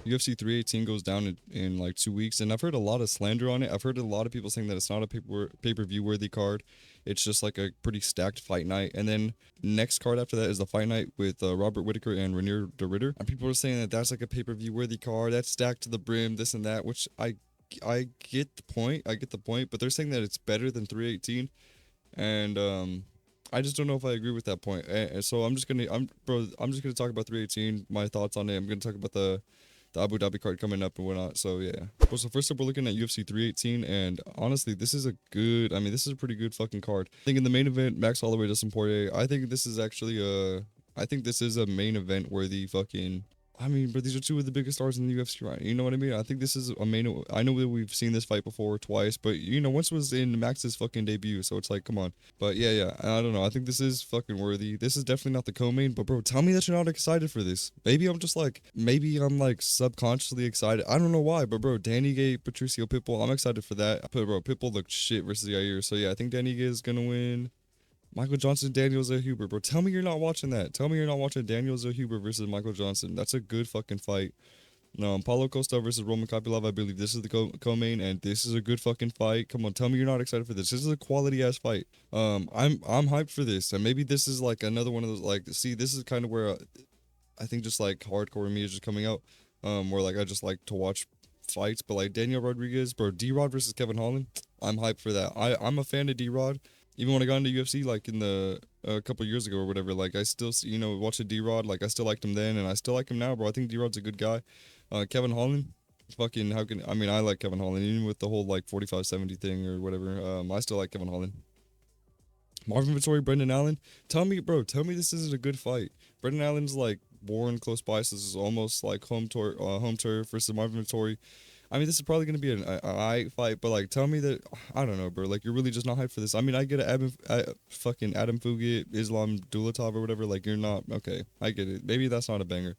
UFC 318 goes down in like 2 weeks, and I've heard a lot of slander on it. I've heard a lot of people saying that it's not a pay-per-view worthy card. It's just like a pretty stacked fight night. And then next card after that is the fight night with Robert Whitaker and Renier de Ritter. And people are saying that that's like a pay-per-view worthy card. That's stacked to the brim, this and that, which I get the point. I get the point, but they're saying that it's better than 318, and I just don't know if I agree with that point. And so I'm just gonna talk about 318, my thoughts on it. I'm gonna talk about the Abu Dhabi card coming up and whatnot. So yeah. Well, so first up, we're looking at UFC 318, and honestly, this is a good. I mean, this is a pretty good fucking card. I think in the main event, Max Holloway, Dustin Poirier. I think this is actually a. I think this is a main event worthy fucking. I mean, but these are two of the biggest stars in the UFC, right? You know what I mean? I think this is a main. I know that we've seen this fight before twice, but once was in Max's fucking debut, so it's like, come on. But yeah, I don't know. I think this is fucking worthy. This is definitely not the co-main, but bro, tell me that you're not excited for this. Maybe I'm like subconsciously excited. I don't know why, but bro, Danny Gate, Patricio Pitbull, I'm excited for that. But bro, Pitbull looked shit versus Yair, so yeah, I think Danny Gate is gonna win. Michael Johnson, Daniel Zellhuber, bro. Tell me you're not watching that. Tell me you're not watching Daniel Zellhuber versus Michael Johnson. That's a good fucking fight. No, Paulo Costa versus Roman Kopylov. I believe this is the co-main, and this is a good fucking fight. Come on, tell me you're not excited for this. This is a quality ass fight. I'm hyped for this, and maybe this is like another one of those. Like, see, this is kind of where I think just like hardcore me is just coming out. Where like I just like to watch fights, but like Daniel Rodriguez, bro, D Rod versus Kevin Holland. I'm hyped for that. I'm a fan of D Rod. Even when I got into UFC, like in the a couple years ago or whatever, like I still watching D Rod. Like I still liked him then, and I still like him now, bro. I think D Rod's a good guy. Kevin Holland, fucking how can I mean I like Kevin Holland even with the whole like 45-70 thing or whatever. I still like Kevin Holland. Marvin Vettori, Brendan Allen. Tell me, bro. Tell me this isn't a good fight. Brendan Allen's like born close by, so this is almost like home turf versus Marvin Vettori. I mean, this is probably gonna be an aight fight, but like, tell me that I don't know, bro. Like, you're really just not hyped for this. I mean, I get it, fucking Adam Fugit, Islam Dulatov or whatever. Like, you're not okay. I get it. Maybe that's not a banger.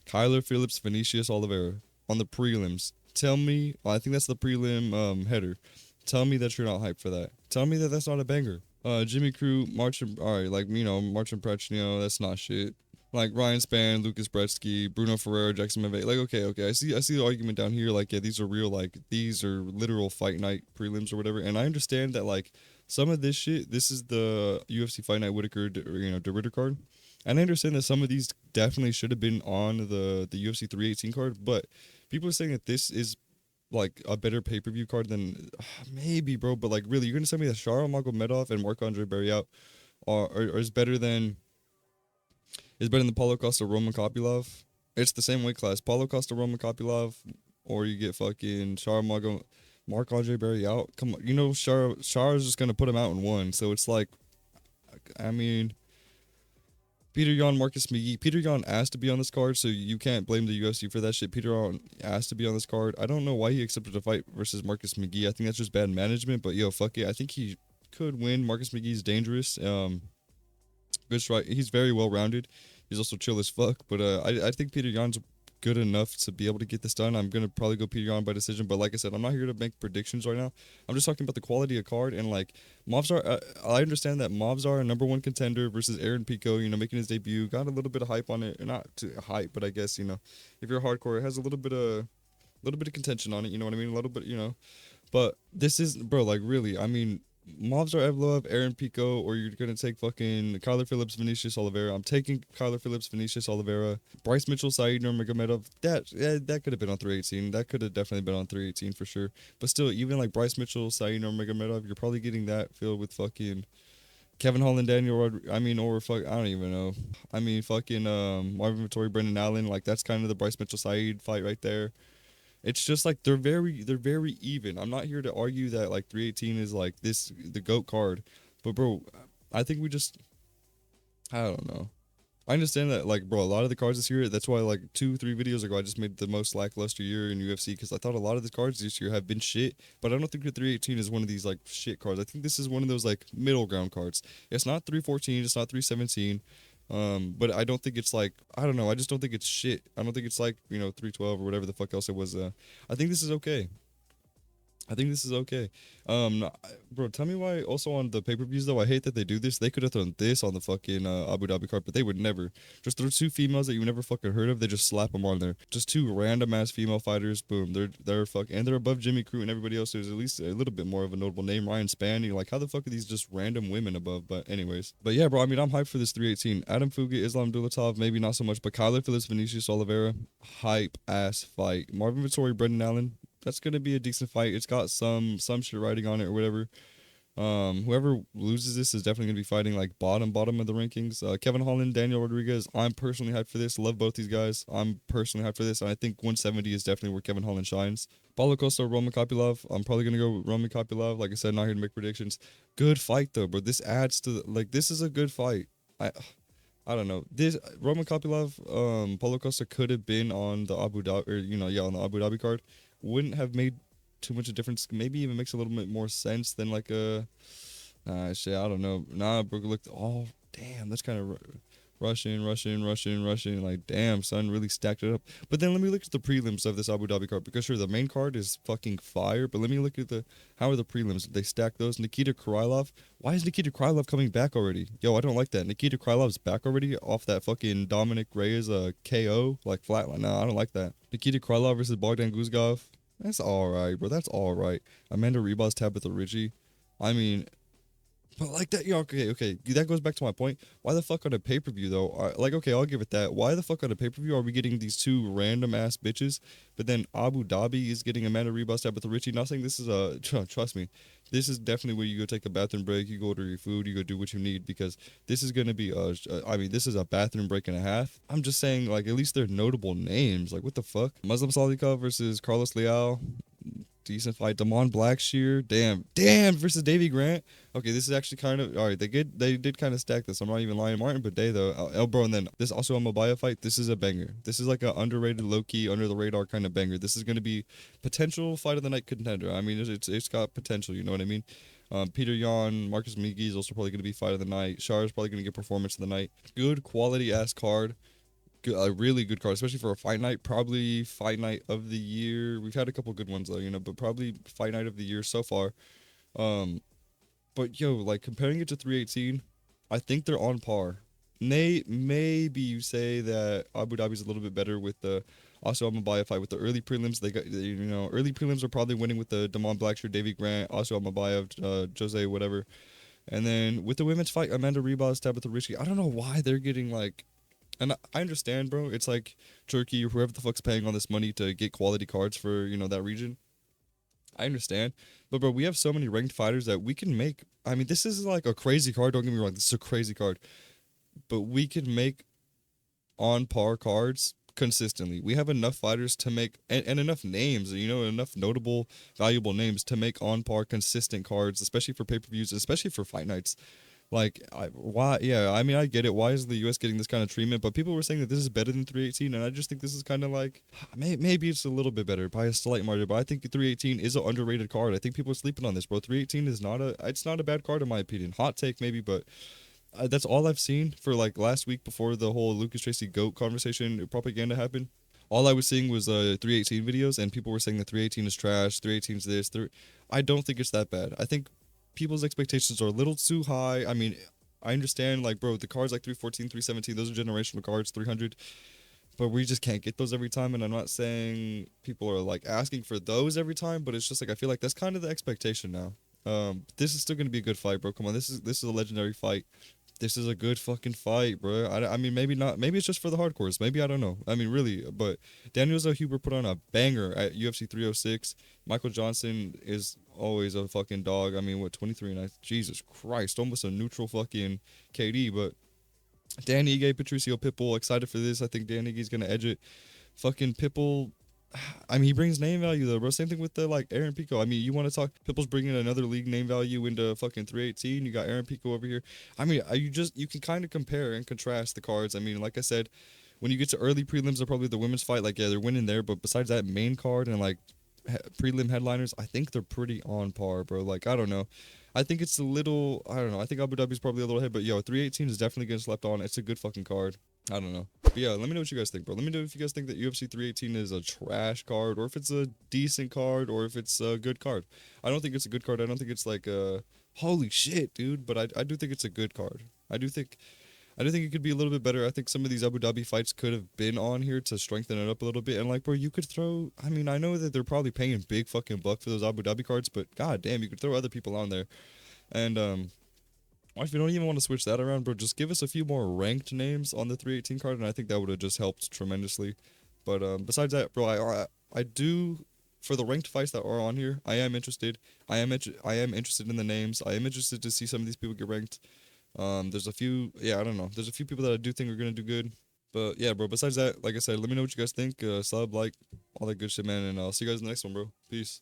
Kyler Phillips, Vinicius Oliveira on the prelims. Tell me, I think that's the prelim header. Tell me that you're not hyped for that. Tell me that that's not a banger. Jimmy Crew, Martin, all right, like Martin Precino, that's not shit. Like Ryan Spann, Lucas Bretsky, Bruno Ferreira, Jackson Mavey. Like, okay, I see the argument down here. Like, yeah, these are real, like these are literal fight night prelims or whatever. And I understand that like some of this shit, this is the UFC Fight Night Whitaker, De Ritter card. And I understand that some of these definitely should have been on the UFC 318 card, but people are saying that this is like a better pay per view card than maybe, bro. But like, really, you're gonna tell me that Sharon Magomedov and Marc Andre Barriault are is better than Paulo Costa Roman Kopylov? It's the same weight class. Paulo Costa Roman Kopylov, or you get fucking Marc Andre Barriault. Come on, Shara's just gonna put him out in one. So it's like, I mean, Peter Yan, Marcus McGee. Peter Yan asked to be on this card, so you can't blame the UFC for that shit. Peter Yan asked to be on this card. I don't know why he accepted a fight versus Marcus McGee. I think that's just bad management, but yo, fuck it. I think he could win. Marcus McGee's dangerous. Good strike. He's very well rounded. He's also chill as fuck. But I think Peter Yan's good enough to be able to get this done. I'm gonna probably go Peter Yan by decision. But like I said, I'm not here to make predictions right now. I'm just talking about the quality of card and like Movsar. I understand that Movsar, a number one contender versus Aaron Pico, making his debut, got a little bit of hype on it. Not too hype, but I guess if you're hardcore, it has a little bit of contention on it. You know what I mean? A little bit, But this is, bro, like really, I mean, Movsar Evlov, Aaron Pico, or you're gonna take fucking Kyler Phillips, Vinicius Oliveira. I'm taking Kyler Phillips, Vinicius Oliveira, Bryce Mitchell, Saeed Nurmagomedov. That could have been on 318. That could have definitely been on 318 for sure. But still, even like Bryce Mitchell, Saeed Nurmagomedov, you're probably getting that filled with fucking Kevin Holland, Daniel I mean, or fuck, I don't even know. I mean, fucking Marvin Vettori, Brendan Allen. Like that's kind of the Bryce Mitchell Saeed fight right there. It's just like they're very even. I'm not here to argue that like 318 is like the GOAT card. But bro, I think I don't know. I understand that like bro, a lot of the cards this year, that's why like 2-3 videos ago I just made the most lackluster year in UFC because I thought a lot of the cards this year have been shit, but I don't think the 318 is one of these like shit cards. I think this is one of those like middle ground cards. It's not 314, it's not 317. But I don't think it's like I don't know. I just don't think it's shit. I don't think it's like 312 or whatever the fuck else it was. I think this is okay. I think this is okay. Bro, tell me why. Also on the pay-per-views though, I hate that they do this. They could have thrown this on the fucking Abu Dhabi card, but they would never. Just throw two females that you never fucking heard of. They just slap them on there. Just two random ass female fighters. Boom. They're fucking, and they're above Jimmy Crute and everybody else. There's at least a little bit more of a notable name. Ryan Spann. You're like, how the fuck are these just random women above? But anyways, but yeah, bro. I mean, I'm hyped for this 318. Adam Fuga, Islam Dulatov, maybe not so much, but Kyler Phillips, Vinicius Oliveira, hype ass fight. Marvin Vettori, Brendan Allen, that's gonna be a decent fight. It's got some shit writing on it or whatever. Whoever loses this is definitely gonna be fighting like bottom of the rankings. Kevin Holland, Daniel Rodriguez. I'm personally hyped for this. Love both these guys. I'm personally hyped for this, and I think 170 is definitely where Kevin Holland shines. Paulo Costa, Roman Kopylov. I'm probably gonna go with Roman Kopylov. Like I said, not here to make predictions. Good fight though, bro. This adds to like this is a good fight. I don't know. This Roman Kopylov, Paulo Costa could have been on the Abu Dhabi, or on the Abu Dhabi card. Wouldn't have made too much of a difference. Maybe even makes a little bit more sense than like a. Shit. I don't know. Nah, bro. Looked. Oh, damn. That's kind of Russian. Like, damn, son, really stacked it up. But then let me look at the prelims of this Abu Dhabi card because sure, the main card is fucking fire. But let me look at how are the prelims? Did they stack those? Nikita Krylov. Why is Nikita Krylov coming back already? Yo, I don't like that. Nikita Krylov's back already off that fucking Dominic Reyes KO like flatline. Nah, I don't like that. Nikita Krylov versus Bogdan Guzgov. That's all right, bro. That's all right. Amanda Ribas, Tabitha Ritchie. I mean, but like that, yeah, okay. That goes back to my point. Why the fuck on a pay per view though? Like, okay, I'll give it that. Why the fuck on a pay per view are we getting these two random ass bitches? But then Abu Dhabi is getting Amanda Ribas, Tabitha Ritchie. Not saying this is trust me, this is definitely where you go take a bathroom break. You go order your food. You go do what you need because this is gonna be I mean, this is a bathroom break and a half. I'm just saying, like, at least they're notable names. Like, what the fuck? Muslim Salikov versus Carlos Leal. Decent fight. Damon Blackshear. Damn versus Davy Grant. Okay, this is actually kind of all right. They did kind of stack this. I'm not even lying. Martin Bidet though, Elbro, and then this also a Mobaya fight. This is a banger. This is like a underrated, low key, under the radar kind of banger. This is gonna be potential fight of the night contender. I mean, it's got potential. You know what I mean? Peter Yan, Marcus Migi is also probably gonna be fight of the night. Shar is probably gonna get performance of the night. Good quality ass card. A really good card, especially for a fight night. Probably fight night of the year. We've had a couple good ones though, but probably fight night of the year so far. Um, but yo, like comparing it to 318, I think they're on par. Maybe you say that Abu Dhabi's a little bit better with the also Amabaya fight with the early prelims. They got early prelims are probably winning with the Damon Blackshear, Davy Grant, also Amabaya, Jose, whatever. And then with the women's fight, Amanda Ribas, Tabitha Ritchie. I don't know why they're getting like. And I understand, bro. It's like Turkey or whoever the fuck's paying all this money to get quality cards for, that region. I understand. But, bro, we have so many ranked fighters that we can make. I mean, this is like a crazy card. Don't get me wrong. This is a crazy card. But we can make on par cards consistently. We have enough fighters to make, and enough names, enough notable, valuable names to make on par consistent cards, especially for pay per views, especially for fight nights. Like, why? Yeah, I mean, I get it. Why is the U.S. getting this kind of treatment? But people were saying that this is better than 318, and I just think this is kind of like, maybe it's a little bit better by a slight margin. But I think 318 is an underrated card. I think people are sleeping on this, bro. 318 is it's not a bad card in my opinion. Hot take maybe, but that's all I've seen for like last week before the whole Lucas Tracy GOAT conversation propaganda happened. All I was seeing was 318 videos, and people were saying that 318 is trash, 318 is this. I don't think it's that bad. I think people's expectations are a little too high. I mean, I understand, like, bro, the cards like 314, 317, those are generational cards, 300, but we just can't get those every time. And I'm not saying people are like asking for those every time, but it's just like I feel like that's kind of the expectation now. This is still gonna be a good fight, bro. Come on, this is a legendary fight. This is a good fucking fight, bro. I mean, maybe not. Maybe it's just for the hardcores. Maybe I don't know. I mean, really. But Daniel Huber put on a banger at UFC 306. Michael Johnson is always a fucking dog. I mean, what, 23 and Jesus Christ, almost a neutral fucking KD. But Dan Ige, Patricio Pitbull, excited for this. I think Dan Ige's gonna edge it. Fucking Pitbull. I mean, he brings name value though, bro. Same thing with the like Aaron Pico. I mean, you want to talk? Pitbull's bringing another league name value into fucking 318. You got Aaron Pico over here. I mean, you can kind of compare and contrast the cards. I mean, like I said, when you get to early prelims, are probably the women's fight. Like, yeah, they're winning there, but besides that main card and like prelim headliners, I think they're pretty on par, bro. Like, I don't know. I think it's a little. I don't know. I think Abu Dhabi's probably a little ahead, but yo, 318 is definitely getting slept on. It's a good fucking card. I don't know. But yeah, let me know what you guys think, bro. Let me know if you guys think that UFC 318 is a trash card, or if it's a decent card, or if it's a good card. I don't think it's a good card. I don't think it's like holy shit, dude. But I do think it's a good card. I do think it could be a little bit better. I think some of these Abu Dhabi fights could have been on here to strengthen it up a little bit. And like, bro, you could throw. I mean, I know that they're probably paying big fucking buck for those Abu Dhabi cards, but god damn, you could throw other people on there. And or if you don't even want to switch that around, bro, just give us a few more ranked names on the 318 card, and I think that would have just helped tremendously. But besides that, bro, I do, for the ranked fights that are on here, I am interested. I am interested in the names. I am interested to see some of these people get ranked. There's a few, yeah, I don't know. There's a few people that I do think are gonna do good. But yeah, bro. Besides that, like I said, let me know what you guys think. Sub, like, all that good shit, man. And I'll see you guys in the next one, bro. Peace.